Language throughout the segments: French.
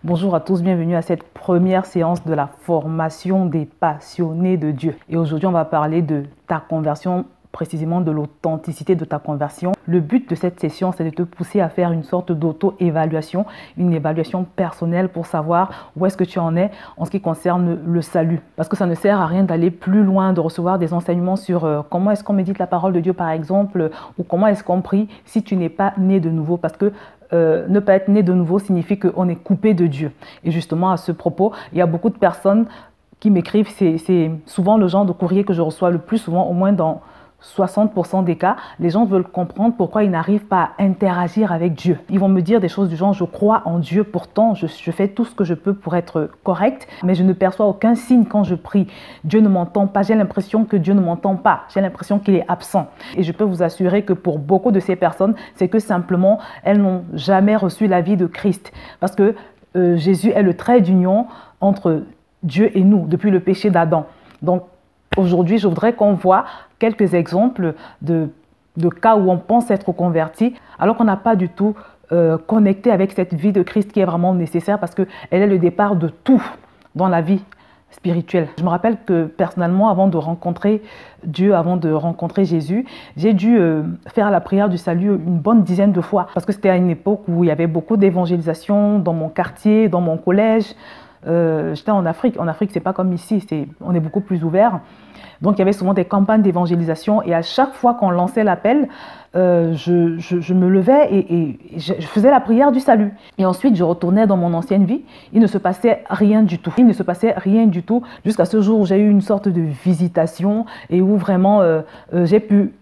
Bonjour à tous, bienvenue à cette première séance de la formation des passionnés de Dieu. Et aujourd'hui, on va parler de ta conversion, précisément de l'authenticité de ta conversion. Le but de cette session, c'est de te pousser à faire une sorte d'auto-évaluation, une évaluation personnelle pour savoir où est-ce que tu en es en ce qui concerne le salut. Parce que ça ne sert à rien d'aller plus loin, de recevoir des enseignements sur comment est-ce qu'on médite la parole de Dieu, par exemple, ou comment est-ce qu'on prie si tu n'es pas né de nouveau. Parce que ne pas être né de nouveau signifie qu'on est coupé de Dieu. Et justement, à ce propos, il y a beaucoup de personnes qui m'écrivent. C'est souvent le genre de courrier que je reçois le plus souvent, au moins dans 60% des cas. Les gens veulent comprendre pourquoi ils n'arrivent pas à interagir avec Dieu. Ils vont me dire des choses du genre: je crois en Dieu, pourtant je fais tout ce que je peux pour être correct, mais je ne perçois aucun signe quand je prie. Dieu ne m'entend pas, j'ai l'impression que Dieu ne m'entend pas, j'ai l'impression qu'il est absent. Et je peux vous assurer que pour beaucoup de ces personnes, c'est que simplement elles n'ont jamais reçu la vie de Christ. Parce que Jésus est le trait d'union entre Dieu et nous depuis le péché d'Adam. Donc aujourd'hui, je voudrais qu'on voit quelques exemples de cas où on pense être converti alors qu'on n'a pas du tout connecté avec cette vie de Christ qui est vraiment nécessaire, parce qu'elle est le départ de tout dans la vie spirituelle. Je me rappelle que personnellement, avant de rencontrer Dieu, avant de rencontrer Jésus, j'ai dû faire la prière du salut une bonne dizaine de fois, parce que c'était à une époque où il y avait beaucoup d'évangélisation dans mon quartier, dans mon collège. J'étais en Afrique. En Afrique, c'est pas comme ici, on est beaucoup plus ouvert. Donc, il y avait souvent des campagnes d'évangélisation, et à chaque fois qu'on lançait l'appel, je me levais et je faisais la prière du salut. Et ensuite, je retournais dans mon ancienne vie. Il ne se passait rien du tout. Il ne se passait rien du tout jusqu'à ce jour où j'ai eu une sorte de visitation et où vraiment j'ai pu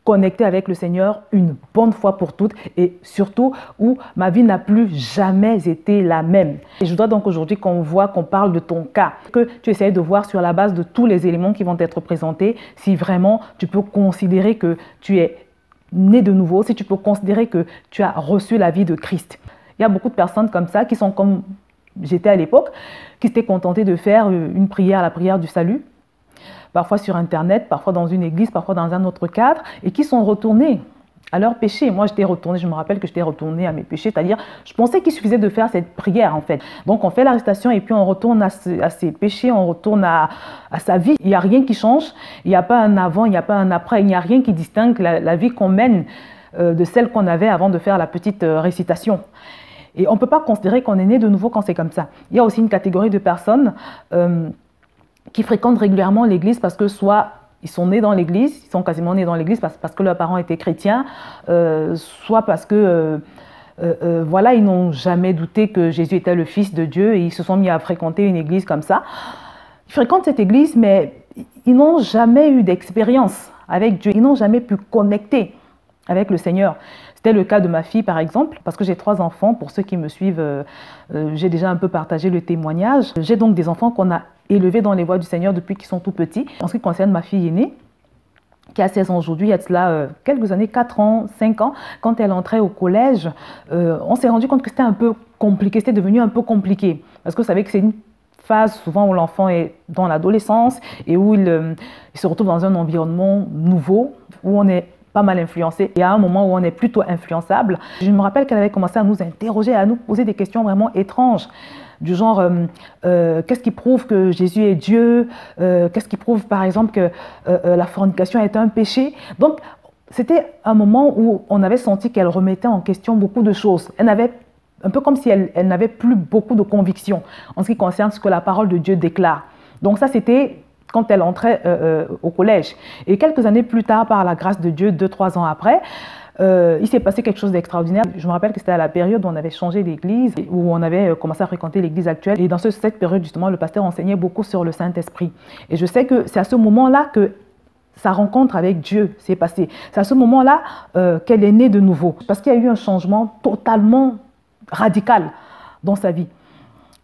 connecter avec le Seigneur une bonne fois pour toutes, et surtout où ma vie n'a plus jamais été la même. Et je dois donc aujourd'hui qu'on parle de ton cas, que tu essayes de voir sur la base de tous les éléments qui vont être présentés si vraiment tu peux considérer que tu es né de nouveau, si tu peux considérer que tu as reçu la vie de Christ. Il y a beaucoup de personnes comme ça qui sont comme j'étais à l'époque, qui s'étaient contentées de faire une prière, la prière du salut, parfois sur Internet, parfois dans une église, parfois dans un autre cadre, et qui sont retournés à leurs péchés. Moi, je me rappelle que j'étais retournée à mes péchés, c'est-à-dire, je pensais qu'il suffisait de faire cette prière, en fait. Donc, on fait l'arrestation et puis on retourne à ses péchés, on retourne à sa vie. Il n'y a rien qui change, il n'y a pas un avant, il n'y a pas un après, il n'y a rien qui distingue la vie qu'on mène de celle qu'on avait avant de faire la petite récitation. Et on ne peut pas considérer qu'on est né de nouveau quand c'est comme ça. Il y a aussi une catégorie de personnes qui fréquentent régulièrement l'église parce que soit ils sont nés dans l'église, ils sont quasiment nés dans l'église parce que leurs parents étaient chrétiens, soit parce que voilà, ils n'ont jamais douté que Jésus était le Fils de Dieu et ils se sont mis à fréquenter une église comme ça. Ils fréquentent cette église, mais ils n'ont jamais eu d'expérience avec Dieu, ils n'ont jamais pu connecter avec le Seigneur. C'était le cas de ma fille, par exemple, parce que j'ai 3 enfants. Pour ceux qui me suivent, j'ai déjà un peu partagé le témoignage. J'ai donc des enfants qu'on a élevés dans les voies du Seigneur depuis qu'ils sont tout petits. En ce qui concerne ma fille aînée, qui a 16 ans aujourd'hui, il y a de cela quelques années, 4 ans, 5 ans, quand elle entrait au collège, on s'est rendu compte que c'était un peu compliqué, c'était devenu un peu compliqué. Parce que vous savez que c'est une phase souvent où l'enfant est dans l'adolescence et où il se retrouve dans un environnement nouveau, où on est pas mal influencé. Il y a un moment où on est plutôt influençable. Je me rappelle qu'elle avait commencé à nous interroger, à nous poser des questions vraiment étranges, du genre qu'est-ce qui prouve que Jésus est Dieu, qu'est-ce qui prouve par exemple que la fornication est un péché. Donc c'était un moment où on avait senti qu'elle remettait en question beaucoup de choses. Elle avait un peu comme si elle n'avait plus beaucoup de conviction en ce qui concerne ce que la parole de Dieu déclare. Donc ça, c'était quand elle entrait au collège. Et quelques années plus tard, par la grâce de Dieu, 2-3 ans après, il s'est passé quelque chose d'extraordinaire. Je me rappelle que c'était à la période où on avait changé d'église, où on avait commencé à fréquenter l'église actuelle. Et dans cette période, justement, le pasteur enseignait beaucoup sur le Saint-Esprit. Et je sais que c'est à ce moment-là que sa rencontre avec Dieu s'est passée. C'est à ce moment-là qu'elle est née de nouveau. Parce qu'il y a eu un changement totalement radical dans sa vie.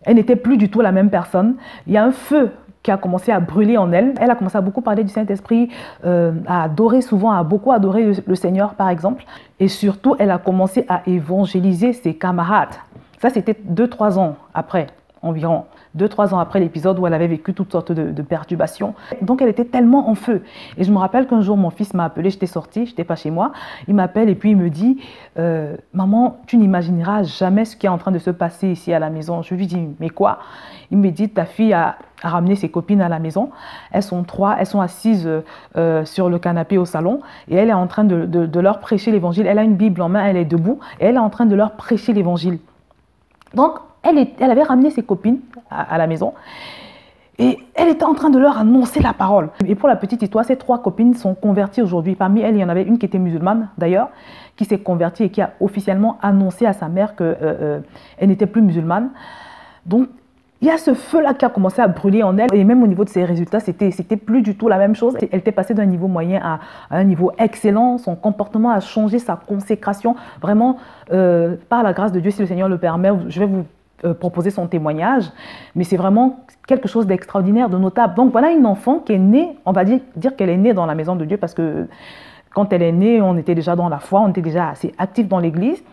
Elle n'était plus du tout la même personne. Il y a un feu qui a commencé à brûler en elle. Elle a commencé à beaucoup parler du Saint-Esprit, à adorer souvent, à beaucoup adorer le Seigneur, par exemple. Et surtout, elle a commencé à évangéliser ses camarades. Ça, c'était 2-3 ans après, environ. 2-3 ans après l'épisode où elle avait vécu toutes sortes de perturbations. Donc elle était tellement en feu. Et je me rappelle qu'un jour, mon fils m'a appelé, j'étais sortie, j'étais pas chez moi. Il m'appelle et puis il me dit maman, tu n'imagineras jamais ce qui est en train de se passer ici à la maison. Je lui dis, mais quoi? Il me dit, ta fille a ramené ses copines à la maison. Elles sont 3, elles sont assises sur le canapé au salon et elle est en train de leur prêcher l'évangile. Elle a une Bible en main, elle est debout et elle est en train de leur prêcher l'évangile. Donc, elle avait ramené ses copines à la maison et elle était en train de leur annoncer la parole. Et pour la petite histoire, ces 3 copines sont converties aujourd'hui. Parmi elles, il y en avait une qui était musulmane d'ailleurs, qui s'est convertie et qui a officiellement annoncé à sa mère qu'elle n'était plus musulmane. Donc, il y a ce feu-là qui a commencé à brûler en elle. Et même au niveau de ses résultats, c'était plus du tout la même chose. Elle était passée d'un niveau moyen à un niveau excellent. Son comportement a changé, sa consécration. Vraiment, par la grâce de Dieu, si le Seigneur le permet, je vais vous proposer son témoignage. Mais c'est vraiment quelque chose d'extraordinaire, de notable. Donc voilà une enfant qui est née, on va dire qu'elle est née dans la maison de Dieu parce que quand elle est née, on était déjà dans la foi, on était déjà assez actifs dans l'église.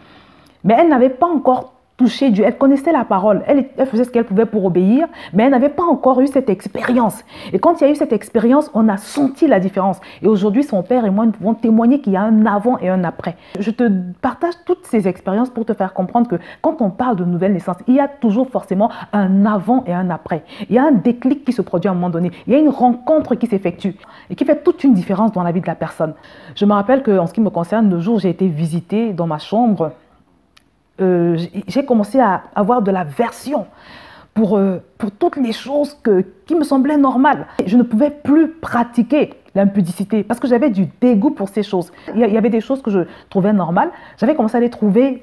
Mais elle n'avait pas encore touché Dieu, elle connaissait la parole, elle faisait ce qu'elle pouvait pour obéir, mais elle n'avait pas encore eu cette expérience. Et quand il y a eu cette expérience, on a senti la différence. Et aujourd'hui, son père et moi, nous pouvons témoigner qu'il y a un avant et un après. Je te partage toutes ces expériences pour te faire comprendre que quand on parle de nouvelle naissance, il y a toujours forcément un avant et un après. Il y a un déclic qui se produit à un moment donné. Il y a une rencontre qui s'effectue et qui fait toute une différence dans la vie de la personne. Je me rappelle qu'en ce qui me concerne, le jour où j'ai été visitée dans ma chambre, j'ai commencé à avoir de l'aversion pour toutes les choses qui me semblaient normales. Je ne pouvais plus pratiquer l'impudicité parce que j'avais du dégoût pour ces choses. Il y avait des choses que je trouvais normales. J'avais commencé à les trouver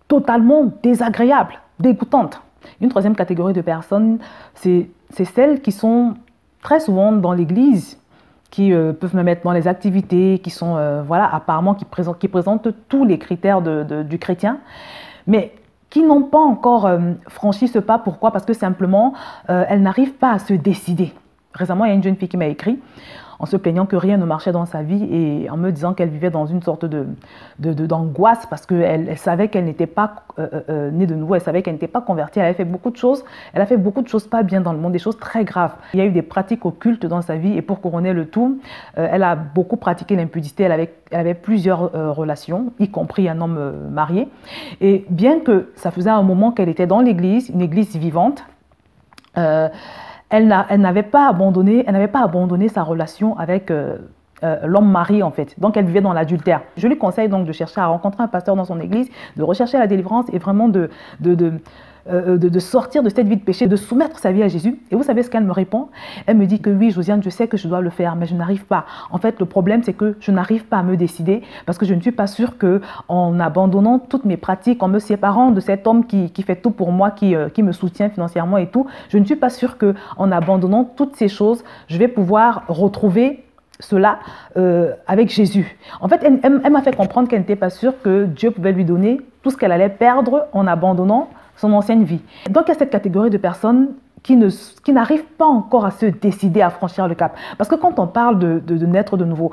totalement désagréables, dégoûtantes. Une troisième catégorie de personnes, c'est celles qui sont très souvent dans l'église, qui peuvent me mettre dans les activités, qui sont, voilà, apparemment, qui présentent tous les critères du chrétien, mais qui n'ont pas encore franchi ce pas. Pourquoi? Parce que simplement, elles n'arrivent pas à se décider. Récemment, il y a une jeune fille qui m'a écrit en se plaignant que rien ne marchait dans sa vie et en me disant qu'elle vivait dans une sorte d'angoisse parce qu'elle savait qu'elle n'était pas née de nouveau, elle savait qu'elle n'était pas convertie, elle avait fait beaucoup de choses, elle a fait beaucoup de choses pas bien dans le monde, des choses très graves. Il y a eu des pratiques occultes dans sa vie et pour couronner le tout, elle a beaucoup pratiqué l'impudicité, elle avait plusieurs relations, y compris un homme marié. Et bien que ça faisait un moment qu'elle était dans l'église, une église vivante, elle n'avait pas abandonné sa relation avec l'homme marié en fait. Donc elle vivait dans l'adultère. Je lui conseille donc de chercher à rencontrer un pasteur dans son église, de rechercher la délivrance et vraiment de sortir de cette vie de péché, de soumettre sa vie à Jésus. Et vous savez ce qu'elle me répond? Elle me dit que oui, Josiane, je sais que je dois le faire, mais je n'arrive pas. En fait, le problème, c'est que je n'arrive pas à me décider parce que je ne suis pas sûre qu'en abandonnant toutes mes pratiques, en me séparant de cet homme qui fait tout pour moi, qui me soutient financièrement et tout, je ne suis pas sûre qu'en abandonnant toutes ces choses, je vais pouvoir retrouver cela avec Jésus. En fait, elle m'a fait comprendre qu'elle n'était pas sûre que Dieu pouvait lui donner tout ce qu'elle allait perdre en abandonnant son ancienne vie. Donc, il y a cette catégorie de personnes qui n'arrivent pas encore à se décider à franchir le cap. Parce que quand on parle de naître de nouveau,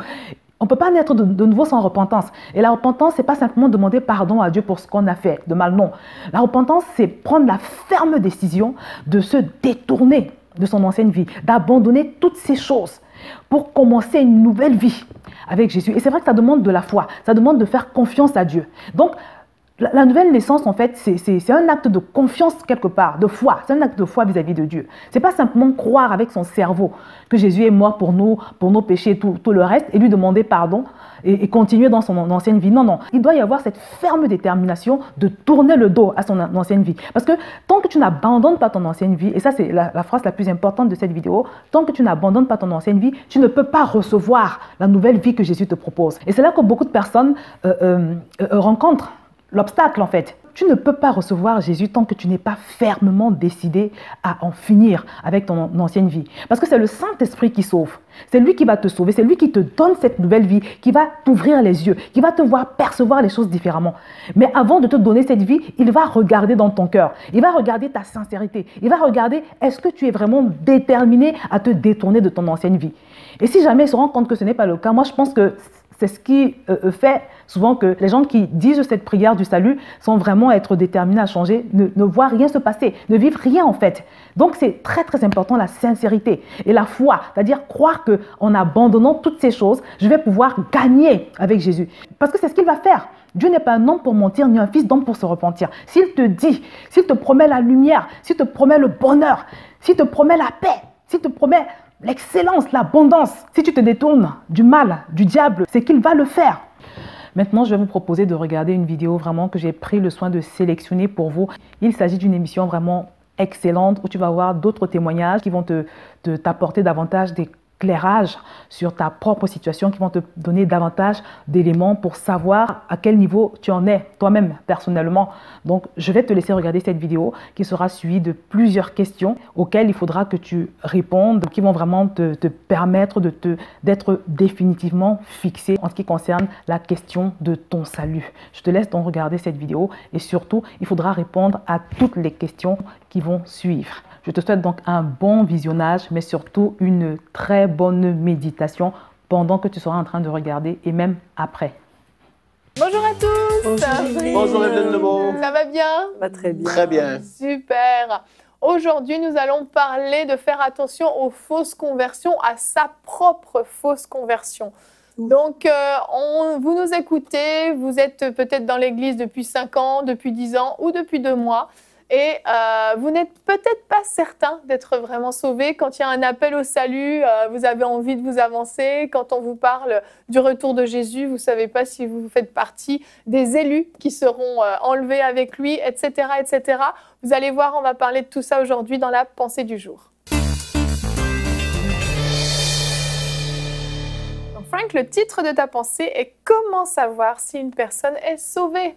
on ne peut pas naître de nouveau sans repentance. Et la repentance, ce n'est pas simplement demander pardon à Dieu pour ce qu'on a fait de mal, non. La repentance, c'est prendre la ferme décision de se détourner de son ancienne vie, d'abandonner toutes ces choses pour commencer une nouvelle vie avec Jésus. Et c'est vrai que ça demande de la foi, ça demande de faire confiance à Dieu. Donc, la nouvelle naissance, en fait, c'est un acte de confiance quelque part, de foi. C'est un acte de foi vis-à-vis de Dieu. Ce n'est pas simplement croire avec son cerveau que Jésus est mort pour nos péchés et tout le reste, et lui demander pardon et continuer dans son ancienne vie. Non, non. Il doit y avoir cette ferme détermination de tourner le dos à son ancienne vie. Parce que tant que tu n'abandonnes pas ton ancienne vie, et ça c'est la phrase la plus importante de cette vidéo, tant que tu n'abandonnes pas ton ancienne vie, tu ne peux pas recevoir la nouvelle vie que Jésus te propose. Et c'est là que beaucoup de personnes rencontrent l'obstacle en fait. Tu ne peux pas recevoir Jésus tant que tu n'es pas fermement décidé à en finir avec ton ancienne vie. Parce que c'est le Saint-Esprit qui sauve. C'est lui qui va te sauver, c'est lui qui te donne cette nouvelle vie, qui va t'ouvrir les yeux, qui va te voir percevoir les choses différemment. Mais avant de te donner cette vie, il va regarder dans ton cœur. Il va regarder ta sincérité. Il va regarder est-ce que tu es vraiment déterminé à te détourner de ton ancienne vie. Et si jamais il se rend compte que ce n'est pas le cas, moi je pense que C'est ce qui fait souvent que les gens qui disent cette prière du salut sont vraiment être déterminés à changer, ne voient rien se passer, ne vivent rien en fait. Donc c'est très très important la sincérité et la foi, c'est-à-dire croire qu'en abandonnant toutes ces choses, je vais pouvoir gagner avec Jésus. Parce que c'est ce qu'il va faire. Dieu n'est pas un homme pour mentir, ni un fils d'homme pour se repentir. S'il te dit, s'il te promet la lumière, s'il te promet le bonheur, s'il te promet la paix, s'il te promet l'excellence, l'abondance, si tu te détournes du mal, du diable, c'est qu'il va le faire. Maintenant, je vais vous proposer de regarder une vidéo vraiment que j'ai pris le soin de sélectionner pour vous. Il s'agit d'une émission vraiment excellente où tu vas avoir d'autres témoignages qui vont t'apporter davantage d'éclairage sur ta propre situation, qui vont te donner davantage d'éléments pour savoir à quel niveau tu en es toi-même personnellement. Donc, je vais te laisser regarder cette vidéo qui sera suivie de plusieurs questions auxquelles il faudra que tu répondes, qui vont vraiment te permettre d'être définitivement fixé en ce qui concerne la question de ton salut. Je te laisse donc regarder cette vidéo et surtout, il faudra répondre à toutes les questions qui vont suivre. Je te souhaite donc un bon visionnage, mais surtout une très bonne méditation pendant que tu seras en train de regarder et même après. Bonjour à tous. Bonjour Evelyne Lebeau. Ça va bien? Très bien. Très bien. Super. Aujourd'hui, nous allons parler de faire attention aux fausses conversions, à sa propre fausse conversion. Donc, vous nous écoutez, vous êtes peut-être dans l'église depuis 5 ans, depuis 10 ans ou depuis 2 mois. Et vous n'êtes peut-être pas certain d'être vraiment sauvé. Quand il y a un appel au salut, vous avez envie de vous avancer. Quand on vous parle du retour de Jésus, vous ne savez pas si vous faites partie des élus qui seront enlevés avec lui, etc., etc. Vous allez voir, on va parler de tout ça aujourd'hui dans la pensée du jour. Donc Frank, le titre de ta pensée est « Comment savoir si une personne est sauvée ?»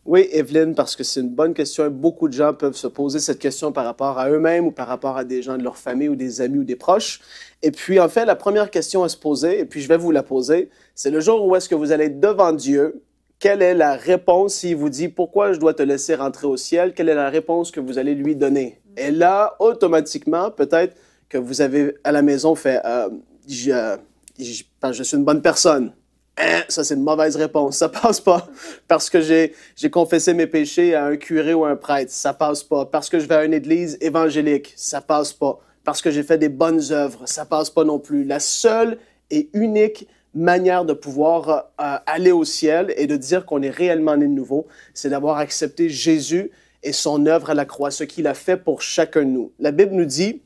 Oui, Evelyne, parce que c'est une bonne question. Beaucoup de gens peuvent se poser cette question par rapport à eux-mêmes ou par rapport à des gens de leur famille ou des amis ou des proches. Et puis, en fait, la première question à se poser, et puis je vais vous la poser, c'est le jour où est-ce que vous allez être devant Dieu, quelle est la réponse s'il vous dit « Pourquoi je dois te laisser rentrer au ciel ?» Quelle est la réponse que vous allez lui donner? Et là, automatiquement, peut-être que vous avez à la maison fait je suis une bonne personne ». Ça, c'est une mauvaise réponse. Ça passe pas. Parce que j'ai confessé mes péchés à un curé ou à un prêtre. Ça passe pas. Parce que je vais à une église évangélique. Ça passe pas. Parce que j'ai fait des bonnes œuvres. Ça passe pas non plus. La seule et unique manière de pouvoir aller au ciel et de dire qu'on est réellement né de nouveau, c'est d'avoir accepté Jésus et son œuvre à la croix, ce qu'il a fait pour chacun de nous. La Bible nous dit,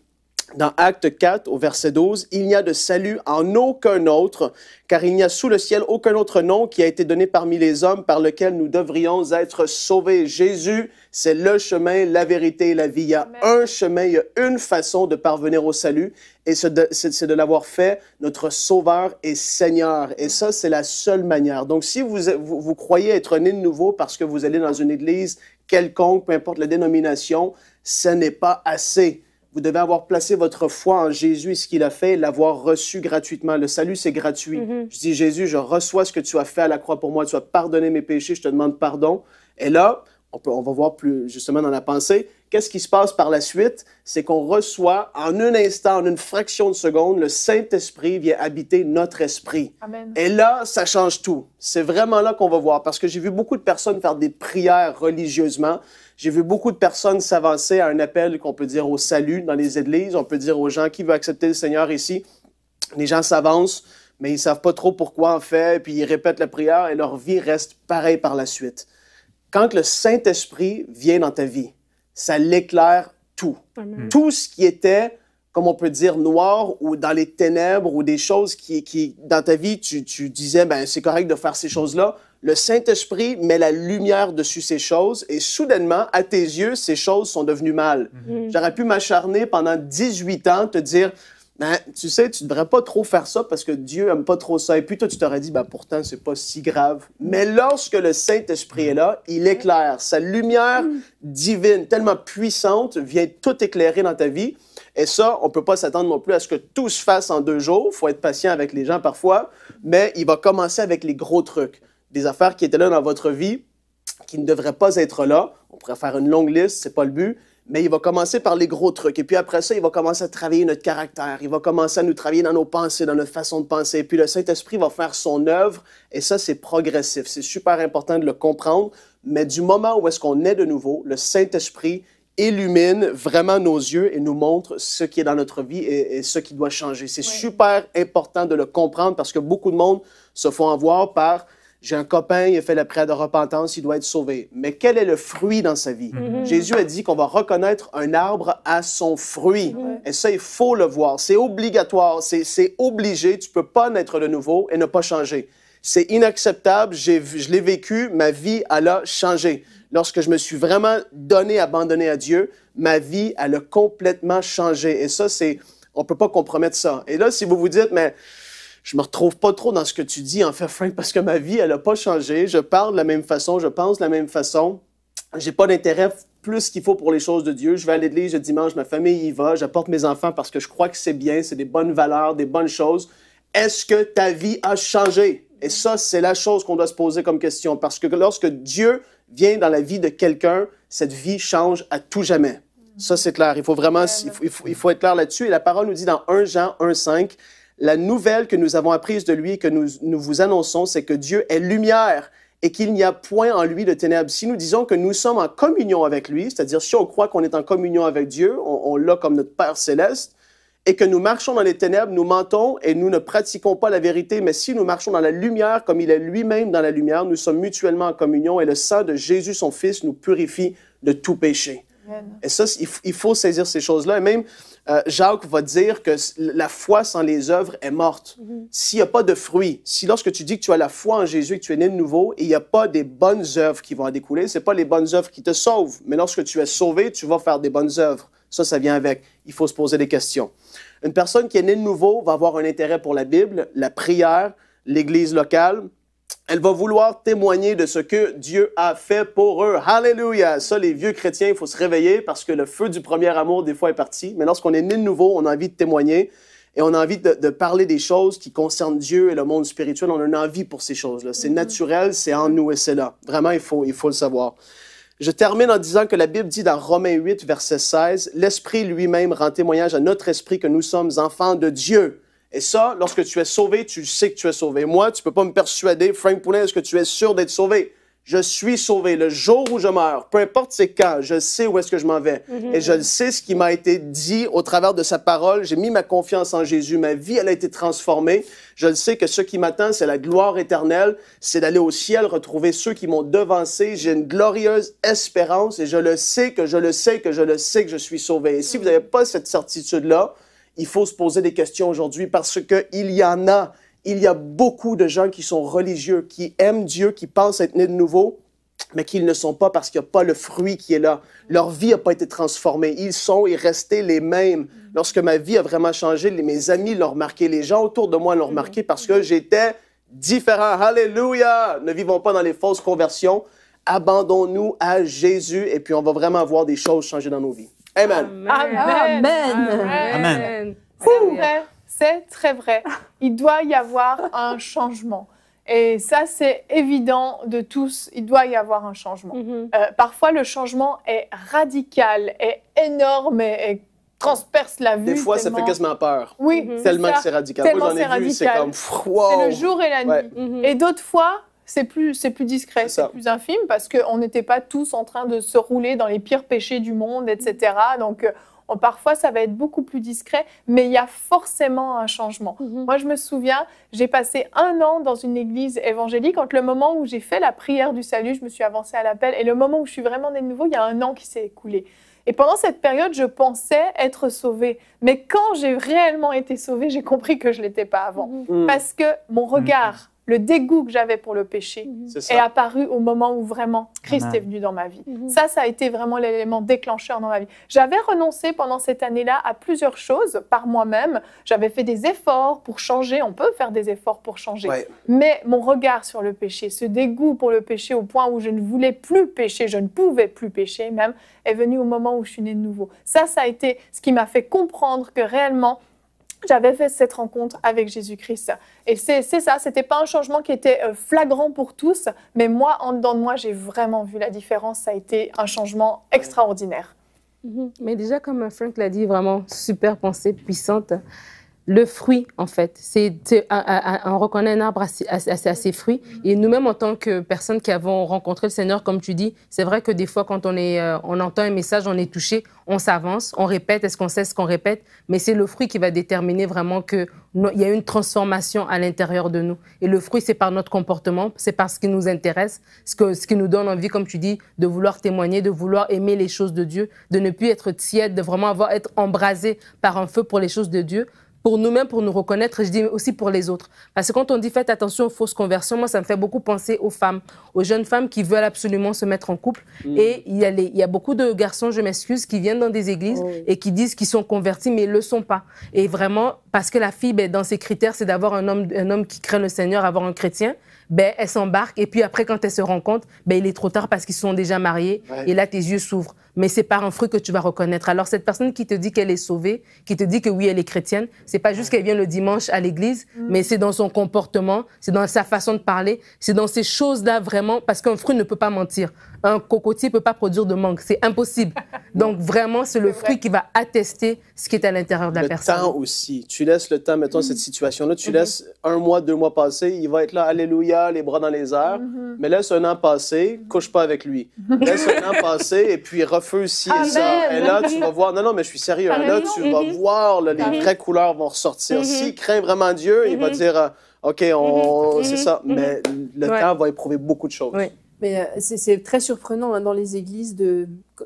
dans Acte 4, au verset 12, « Il n'y a de salut en aucun autre, car il n'y a sous le ciel aucun autre nom qui a été donné parmi les hommes par lequel nous devrions être sauvés. » Jésus, c'est le chemin, la vérité et la vie. Il y a un chemin, il y a une façon de parvenir au salut, et c'est de l'avoir fait notre Sauveur et Seigneur. Et ça, c'est la seule manière. Donc, si vous croyez être né de nouveau parce que vous allez dans une église quelconque, peu importe la dénomination, ce n'est pas assez. Vous devez avoir placé votre foi en Jésus et ce qu'il a fait, l'avoir reçu gratuitement. Le salut, c'est gratuit. Je dis, Jésus, je reçois ce que tu as fait à la croix pour moi. Tu as pardonné mes péchés, je te demande pardon. Et là, on va voir plus justement dans la pensée, qu'est-ce qui se passe par la suite? C'est qu'on reçoit en un instant, en une fraction de seconde, le Saint-Esprit vient habiter notre esprit. Amen. Et là, ça change tout. C'est vraiment là qu'on va voir. Parce que j'ai vu beaucoup de personnes faire des prières religieusement. J'ai vu beaucoup de personnes s'avancer à un appel qu'on peut dire au salut dans les églises. On peut dire aux gens qui veulent accepter le Seigneur ici. Les gens s'avancent, mais ils ne savent pas trop pourquoi en fait, puis ils répètent la prière et leur vie reste pareille par la suite. Quand le Saint-Esprit vient dans ta vie, ça l'éclaire tout. Amen. Tout ce qui était, comme on peut dire, noir ou dans les ténèbres ou des choses qui dans ta vie, tu disais, ben c'est correct de faire ces choses-là. Le Saint-Esprit met la lumière dessus ces choses et soudainement, à tes yeux, ces choses sont devenues mal. J'aurais pu m'acharner pendant 18 ans, te dire, ben, tu sais, tu ne devrais pas trop faire ça parce que Dieu n'aime pas trop ça. Et puis toi, tu t'aurais dit, ben, pourtant, c'est pas si grave. Mais lorsque le Saint-Esprit est là, il éclaire. Sa lumière divine, tellement puissante, vient tout éclairer dans ta vie. Et ça, on ne peut pas s'attendre non plus à ce que tout se fasse en 2 jours. Il faut être patient avec les gens parfois. Mais il va commencer avec les gros trucs. Des affaires qui étaient là dans votre vie, qui ne devraient pas être là. On pourrait faire une longue liste, c'est pas le but. Mais il va commencer par les gros trucs. Et puis après ça, il va commencer à travailler notre caractère. Il va commencer à nous travailler dans nos pensées, dans notre façon de penser. Et puis le Saint-Esprit va faire son œuvre. Et ça, c'est progressif. C'est super important de le comprendre. Mais du moment où est-ce qu'on est de nouveau, le Saint-Esprit illumine vraiment nos yeux et nous montre ce qui est dans notre vie et ce qui doit changer. C'est super important de le comprendre parce que beaucoup de monde se font avoir par « j'ai un copain, il a fait la prière de repentance, il doit être sauvé ». Mais quel est le fruit dans sa vie? Jésus a dit qu'on va reconnaître un arbre à son fruit. Et ça, il faut le voir. C'est obligatoire, c'est obligé. Tu ne peux pas naître de nouveau et ne pas changer. C'est inacceptable. Je l'ai vécu. Ma vie, elle a changé. Lorsque je me suis vraiment abandonné à Dieu, ma vie, elle a complètement changé. Et ça, on ne peut pas compromettre ça. Et là, si vous vous dites, mais je me retrouve pas trop dans ce que tu dis, en fait, Frank, parce que ma vie, elle n'a pas changé. Je parle de la même façon, je pense de la même façon. J'ai pas d'intérêt plus qu'il faut pour les choses de Dieu. Je vais à l'église le dimanche, ma famille y va, j'apporte mes enfants parce que je crois que c'est bien, c'est des bonnes valeurs, des bonnes choses. Est-ce que ta vie a changé? Et ça, c'est la chose qu'on doit se poser comme question. Parce que lorsque Dieu vient dans la vie de quelqu'un, cette vie change à tout jamais. Ça, c'est clair. Il faut vraiment, il faut être clair là-dessus. Et la parole nous dit dans 1 Jean 1,5, la nouvelle que nous avons apprise de lui et que nous vous annonçons, c'est que Dieu est lumière et qu'il n'y a point en lui de ténèbres. Si nous disons que nous sommes en communion avec lui, c'est-à-dire si on croit qu'on est en communion avec Dieu, on l'a comme notre Père céleste, et que nous marchons dans les ténèbres, nous mentons et nous ne pratiquons pas la vérité. Mais si nous marchons dans la lumière, comme il est lui-même dans la lumière, nous sommes mutuellement en communion et le sang de Jésus, son Fils, nous purifie de tout péché. Amen. Et ça, il faut saisir ces choses-là. Et même Jacques va dire que la foi sans les œuvres est morte. S'il n'y a pas de fruits, si lorsque tu dis que tu as la foi en Jésus et que tu es né de nouveau, et il n'y a pas des bonnes œuvres qui vont en découler, ce n'est pas les bonnes œuvres qui te sauvent. Mais lorsque tu es sauvé, tu vas faire des bonnes œuvres. Ça vient avec. Il faut se poser des questions. Une personne qui est née de nouveau va avoir un intérêt pour la Bible, la prière, l'Église locale. Elle va vouloir témoigner de ce que Dieu a fait pour eux. Alléluia! Ça, les vieux chrétiens, il faut se réveiller parce que le feu du premier amour, des fois, est parti. Mais lorsqu'on est né de nouveau, on a envie de témoigner et on a envie de parler des choses qui concernent Dieu et le monde spirituel. On a une envie pour ces choses-là. C'est naturel, c'est en nous et c'est là. Vraiment, il faut le savoir. Je termine en disant que la Bible dit dans Romains 8, verset 16, « L'Esprit lui-même rend témoignage à notre esprit que nous sommes enfants de Dieu. » Et ça, lorsque tu es sauvé, tu sais que tu es sauvé. Moi, tu ne peux pas me persuader, Frank Poulin, est-ce que tu es sûr d'être sauvé? Je suis sauvé. Le jour où je meurs, peu importe c'est quand, je sais où est-ce que je m'en vais. Et je sais ce qui m'a été dit au travers de sa parole. J'ai mis ma confiance en Jésus. Ma vie, elle a été transformée. Je sais que ce qui m'attend, c'est la gloire éternelle. C'est d'aller au ciel, retrouver ceux qui m'ont devancé. J'ai une glorieuse espérance et je le sais que je suis sauvé. Et si vous n'avez pas cette certitude-là, il faut se poser des questions aujourd'hui parce qu'il y en a. Il y a beaucoup de gens qui sont religieux, qui aiment Dieu, qui pensent être nés de nouveau, mais qui ne le sont pas parce qu'il n'y a pas le fruit qui est là. Leur vie n'a pas été transformée. Ils sont et restés les mêmes. Lorsque ma vie a vraiment changé, mes amis l'ont remarqué, les gens autour de moi l'ont remarqué parce que j'étais différent. Alléluia! Ne vivons pas dans les fausses conversions. Abandonnons-nous à Jésus et puis on va vraiment voir des choses changer dans nos vies. Amen. Amen. Amen. Amen. C'est vrai. C'est très vrai. Il doit y avoir un changement. Et ça, c'est évident de tous. Il doit y avoir un changement. Parfois, le changement est radical, est énorme et transperce la vue. Des fois, ça fait quasiment peur. Oui, tellement que c'est radical. Moi, j'en ai vu, c'est comme wow. C'est le jour et la nuit. Et d'autres fois, c'est plus discret, c'est plus infime parce qu'on n'était pas tous en train de se rouler dans les pires péchés du monde, etc. Donc, parfois, ça va être beaucoup plus discret, mais il y a forcément un changement. Moi, je me souviens, j'ai passé 1 an dans une église évangélique. Entre le moment où j'ai fait la prière du salut, je me suis avancée à l'appel, et le moment où je suis vraiment née de nouveau, il y a 1 an qui s'est écoulé. Et pendant cette période, je pensais être sauvée. Mais quand j'ai réellement été sauvée, j'ai compris que je ne l'étais pas avant. Parce que mon regard, le dégoût que j'avais pour le péché est apparu au moment où vraiment Christ est venu dans ma vie. Ça a été vraiment l'élément déclencheur dans ma vie. J'avais renoncé pendant cette année-là à plusieurs choses par moi-même. J'avais fait des efforts pour changer. On peut faire des efforts pour changer. Mais mon regard sur le péché, ce dégoût pour le péché au point où je ne voulais plus pécher, je ne pouvais plus pécher même, est venu au moment où je suis née de nouveau. Ça a été ce qui m'a fait comprendre que réellement, j'avais fait cette rencontre avec Jésus-Christ. Et c'est ça, c'était pas un changement qui était flagrant pour tous, mais moi, en dedans de moi, j'ai vraiment vu la différence. Ça a été un changement extraordinaire. Mais déjà, comme Frank l'a dit, vraiment super pensée, puissante. Le fruit, en fait, on reconnaît un arbre à ses fruits. Et nous-mêmes, en tant que personnes qui avons rencontré le Seigneur, comme tu dis, c'est vrai que des fois, quand on entend un message, on est touché, on s'avance, on répète, est-ce qu'on sait ce qu'on répète? Mais c'est le fruit qui va déterminer vraiment qu'il y a une transformation à l'intérieur de nous. Et le fruit, c'est par notre comportement, c'est par ce qui nous intéresse, ce qui nous donne envie, comme tu dis, de vouloir témoigner, de vouloir aimer les choses de Dieu, de ne plus être tiède, de vraiment être embrasé par un feu pour les choses de Dieu. Pour nous-mêmes, pour nous reconnaître, et je dis aussi pour les autres. Parce que quand on dit faites attention aux fausses conversions, moi, ça me fait beaucoup penser aux femmes, aux jeunes femmes qui veulent absolument se mettre en couple. Et il y a beaucoup de garçons, je m'excuse, qui viennent dans des églises et qui disent qu'ils sont convertis, mais ils ne le sont pas. Et vraiment, parce que la fille, dans ses critères, c'est d'avoir un homme qui craint le Seigneur, avoir un chrétien, elle s'embarque. Et puis après, quand elle se rend compte, il est trop tard parce qu'ils sont déjà mariés. Ouais. Et là, tes yeux s'ouvrent. Mais c'est par un fruit que tu vas reconnaître. Alors, cette personne qui te dit qu'elle est sauvée, qui te dit que oui, elle est chrétienne, c'est pas juste qu'elle vient le dimanche à l'église, mais c'est dans son comportement, c'est dans sa façon de parler, c'est dans ces choses-là vraiment, parce qu'un fruit ne peut pas mentir. Un cocotier peut pas produire de mangue, c'est impossible. Donc, vraiment, c'est le fruit qui va attester ce qui est à l'intérieur de la personne. Le temps aussi. Tu laisses le temps, mettons, cette situation-là, tu laisses 1 mois, 2 mois passer, il va être là, alléluia, les bras dans les airs, mais laisse 1 an passer, couche pas avec lui. Laisse 1 an passer, et puis refuse ci et ça. Et là, tu vas voir, non, mais je suis sérieux, là, tu vas voir, là, les vraies couleurs vont ressortir. S'il craint vraiment Dieu, il va dire, OK, c'est ça. Mais le temps va éprouver beaucoup de choses. Oui. Mais c'est très surprenant dans les églises,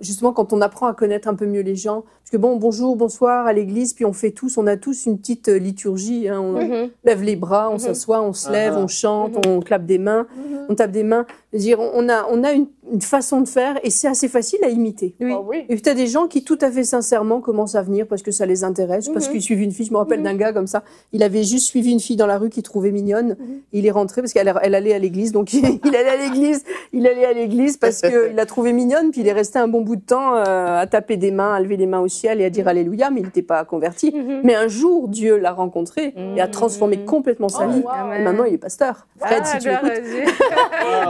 justement quand on apprend à connaître un peu mieux les gens. Parce que bonjour, bonsoir à l'église, puis on a tous une petite liturgie. Hein, on lève les bras, on s'assoit, on se lève, on chante, on clappe des mains, on tape des mains. C'est-à-dire, on a une façon de faire et c'est assez facile à imiter. Oui. Et puis tu as des gens qui tout à fait sincèrement commencent à venir parce que ça les intéresse, parce qu'ils suivent une fille. Je me rappelle d'un gars comme ça, il avait juste suivi une fille dans la rue qu'il trouvait mignonne. Il est rentré parce qu'elle allait à l'église, donc il allait à l'église parce qu'il l'a trouvée mignonne, puis il est resté un bon bout de temps à taper des mains, à lever les mains au ciel et à dire alléluia, mais il n'était pas converti. Mais un jour, Dieu l'a rencontré et a transformé complètement sa vie. Et maintenant, il est pasteur. Fred, si tu l'écoutes.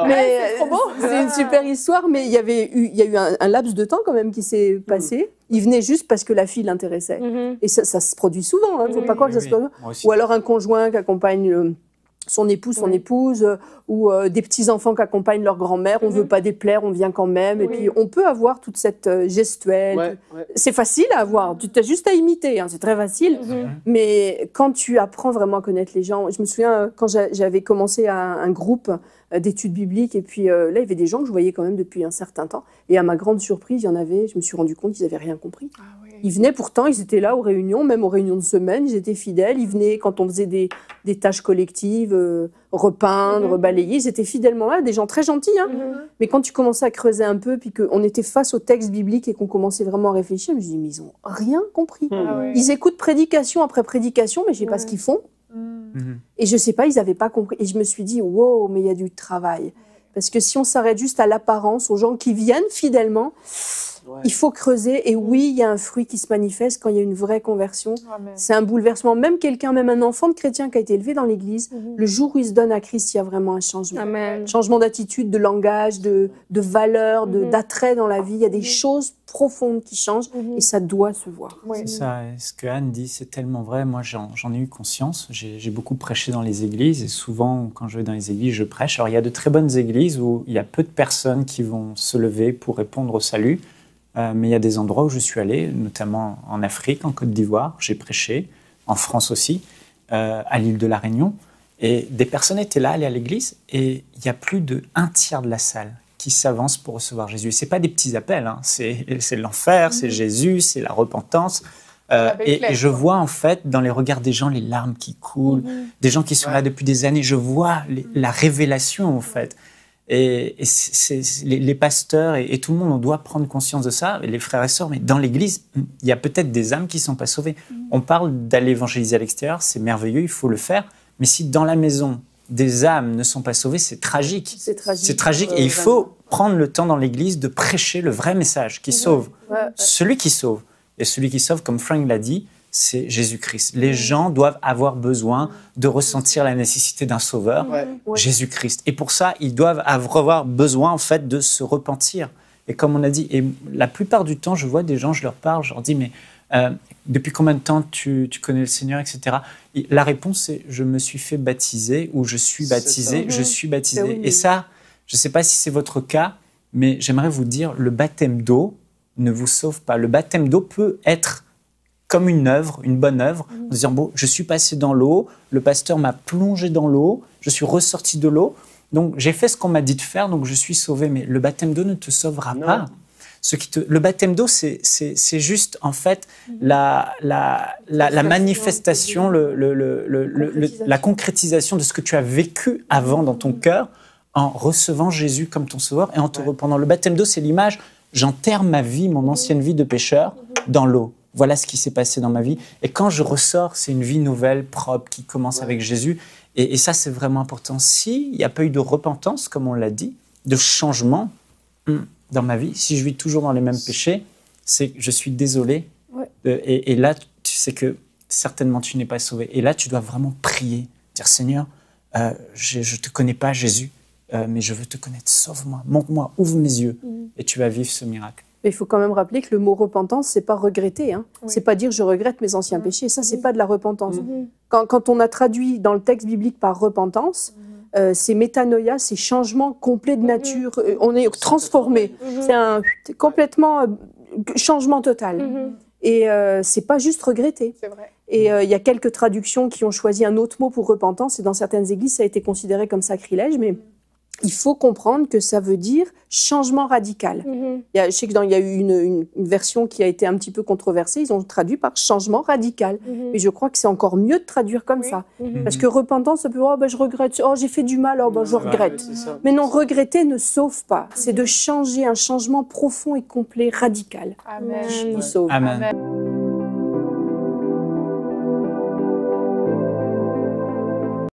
Mais c'est trop beau. C'est une super histoire, mais il y a eu un laps de temps quand même qui s'est passé. Il venait juste parce que la fille l'intéressait. Et ça se produit souvent, hein. Faut pas croire que ça se produit. Ou alors un conjoint qui accompagne son époux, son épouse, ou des petits-enfants qui accompagnent leur grand-mère. On ne veut pas déplaire, on vient quand même. Et puis, on peut avoir toute cette gestuelle. C'est facile à avoir. Tu as juste à imiter, hein. C'est très facile. Mais quand tu apprends vraiment à connaître les gens... Je me souviens, quand j'avais commencé un groupe d'études bibliques, et puis là, il y avait des gens que je voyais quand même depuis un certain temps. Et à ma grande surprise, il y en avait, je me suis rendu compte qu'ils n'avaient rien compris. Ils venaient pourtant, ils étaient là aux réunions, même aux réunions de semaine, ils étaient fidèles. Ils venaient quand on faisait des tâches collectives, repeindre, balayer, ils étaient fidèlement là, des gens très gentils. Hein. Mais quand tu commençais à creuser un peu, puis qu'on était face au texte biblique et qu'on commençait vraiment à réfléchir, je me dis, mais ils n'ont rien compris. Ils écoutent prédication après prédication, mais je ne sais pas ce qu'ils font. Et je ne sais pas, ils n'avaient pas compris. Et je me suis dit, wow, mais il y a du travail. Parce que si on s'arrête juste à l'apparence, aux gens qui viennent fidèlement, il faut creuser. Et oui, il y a un fruit qui se manifeste quand il y a une vraie conversion. C'est un bouleversement. Même un enfant de chrétien qui a été élevé dans l'église, le jour où il se donne à Christ, il y a vraiment un changement. Changement d'attitude, de langage, de valeur, d'attrait dans la vie. Il y a des choses profondes qui changent et ça doit se voir. C'est ça. Ce que Anne dit, c'est tellement vrai. Moi, j'en ai eu conscience. J'ai beaucoup prêché dans les églises et souvent, quand je vais dans les églises, je prêche. Alors, il y a de très bonnes églises où il y a peu de personnes qui vont se lever pour répondre au salut. Mais il y a des endroits où je suis allé, notamment en Afrique, en Côte d'Ivoire, j'ai prêché, en France aussi, à l'île de la Réunion. Et des personnes étaient là, allaient à l'église, et il y a plus d'1 tiers de la salle qui s'avance pour recevoir Jésus. Ce n'est pas des petits appels, hein. C'est l'enfer, c'est Jésus, c'est la repentance. Et je vois en fait dans les regards des gens les larmes qui coulent, des gens qui sont là depuis des années. Je vois la révélation en fait. Et les pasteurs et tout le monde, on doit prendre conscience de ça, les frères et sœurs, mais dans l'Église, il y a peut-être des âmes qui ne sont pas sauvées. On parle d'aller évangéliser à l'extérieur, c'est merveilleux, il faut le faire, mais si dans la maison, des âmes ne sont pas sauvées, c'est tragique. C'est tragique et il faut prendre le temps dans l'Église de prêcher le vrai message qui sauve. Celui qui sauve. Et celui qui sauve, comme Frank l'a dit, c'est Jésus-Christ. Les gens doivent avoir besoin de ressentir la nécessité d'un sauveur, Jésus-Christ. Et pour ça, ils doivent avoir besoin en fait de se repentir. Et comme on a dit, et la plupart du temps, je vois des gens, je leur parle, je leur dis, mais depuis combien de temps tu connais le Seigneur, etc. Et la réponse est, je me suis fait baptiser ou je suis baptisé, je suis baptisé. Oui. Et ça, je ne sais pas si c'est votre cas, mais j'aimerais vous dire, le baptême d'eau ne vous sauve pas. Le baptême d'eau peut être comme une œuvre, une bonne œuvre, en disant, bon, je suis passé dans l'eau, le pasteur m'a plongé dans l'eau, je suis ressorti de l'eau, donc j'ai fait ce qu'on m'a dit de faire, donc je suis sauvé. Mais le baptême d'eau ne te sauvera pas. Le baptême d'eau, c'est juste en fait la manifestation, la concrétisation de ce que tu as vécu avant dans ton cœur en recevant Jésus comme ton sauveur et en te repentant. Le baptême d'eau, c'est l'image, j'enterre ma vie, mon ancienne vie de pécheur, dans l'eau. Voilà ce qui s'est passé dans ma vie. Et quand je ressors, c'est une vie nouvelle, propre, qui commence avec Jésus. Et ça, c'est vraiment important. S'il n'y a pas eu de repentance, comme on l'a dit, de changement dans ma vie, si je vis toujours dans les mêmes péchés, c'est que je suis désolé. Et là, tu sais que certainement tu n'es pas sauvé. Et là, tu dois vraiment prier, dire Seigneur, je ne te connais pas, Jésus, mais je veux te connaître. Sauve-moi, montre-moi, ouvre mes yeux. Et tu vas vivre ce miracle. Mais il faut quand même rappeler que le mot repentance, c'est pas regretter. Hein. C'est pas dire je regrette mes anciens péchés. Ça, c'est pas de la repentance. Quand on a traduit dans le texte biblique par repentance, c'est métanoïa, c'est changement complet de nature. On est transformé. C'est un complètement changement total. Et c'est pas juste regretter. C'est vrai. Et il y a quelques traductions qui ont choisi un autre mot pour repentance. Et dans certaines églises, ça a été considéré comme sacrilège, mais il faut comprendre que ça veut dire changement radical. Je sais qu'il y a eu une version qui a été un petit peu controversée, ils ont traduit par changement radical. Mais je crois que c'est encore mieux de traduire comme ça. Parce que repentance, ça peut dire, je regrette, j'ai fait du mal, je regrette. Mais non, regretter ne sauve pas. C'est de changer, un changement profond et complet, radical. Amen. Il sauve. Amen.